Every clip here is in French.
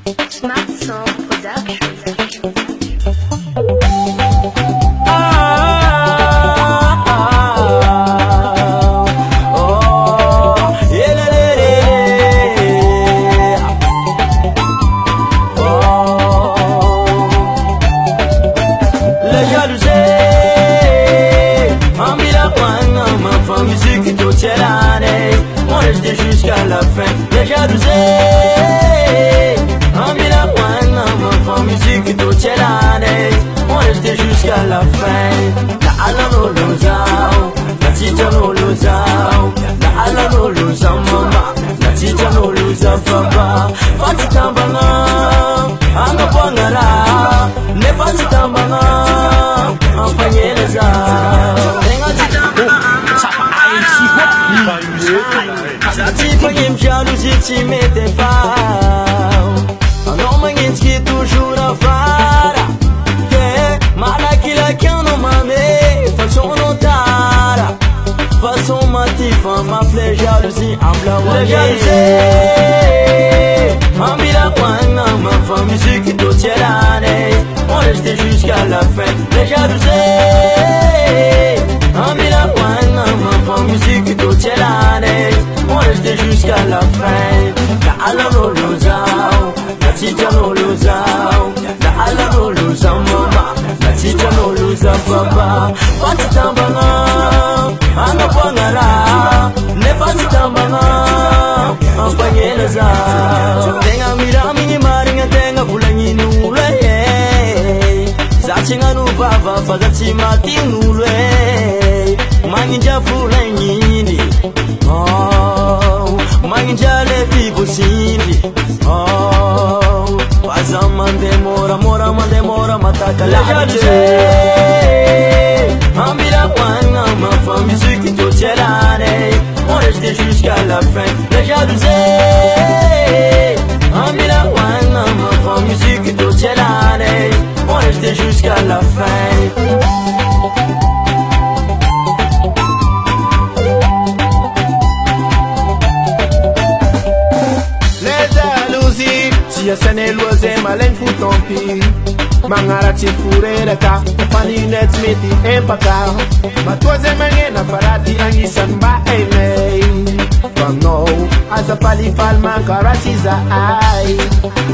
Smart Sound Production. Jusqu'à la fin, les jalousies. On met la pointe, on fait musique toute l'année. On reste jusqu'à la fin. La ala no losao, la tita no losao, la ala no losao mama, la tita no losao papa. Fati tambanga, anga pangara, ne fati tambanga, ampanyeleza. Si fanhim jalousie, tu m'étais pas. Non, mais qui est toujours à faire. Malakila qui en a mamé, façon notara. Façon matif, ma fleur jalousie, en blanc. La jalousie, en bila poing, ma femme musique toute l'année. On reste jusqu'à la fin. La jalousie, en bila poing, ma femme musique toute l'année. On reste jusqu'à la fin. La ala no losao, la tita no losao, la ala no losao mama, la tita no losao papa. Fati tambanga, anga pangara, ne fati tambanga, ampanyeleza. Tenga mira mingi maringa tenga fulangi nule. Zachinga nubava fazati mati nule. Manginja fulangi ni. Manjale people sindi. Oh, pazama demora, mora mandemora mataka la jalousie. Ambila wanga ma femme musique toute l'année. On reste jusqu'à la fin. La jalousie. Ambila wanga ma femme musique toute l'année. On reste jusqu'à la fin. Sene loze malen futompi Mangara tifure ka Pani net meti empaka Matoze mangena farati angisan ba emei From no Asa pali fal mankarati za ai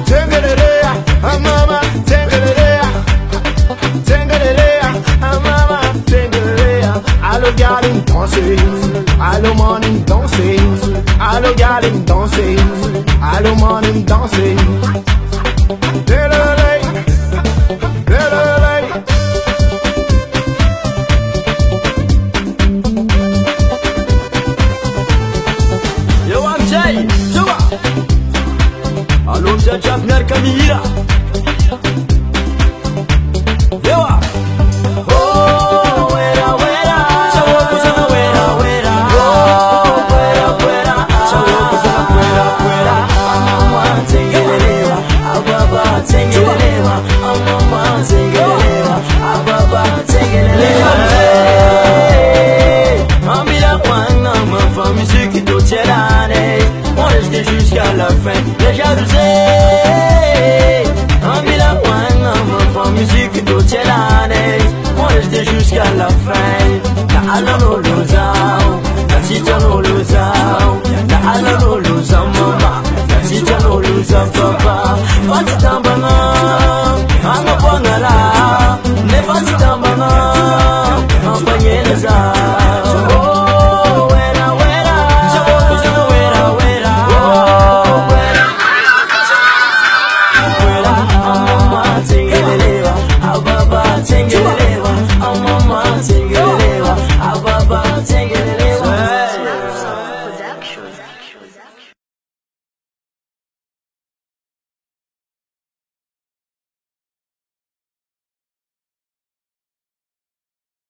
Tengelelea amama Tengelelea Tengelelea amama Tengelelea Allo galim dancing Allo morning dancing Allo galim dancing Allo morning dancing Yo I'm Jay, Juba Allo jajab nar kamira Yo musique toute l'année, on reste jusqu'à la fin. Les jalousies, on met la poing, ma femme musique toute l'année, on reste jusqu'à la fin. La ala no losao, la tita no losao, la ala no losao mama, la tita no losao papa.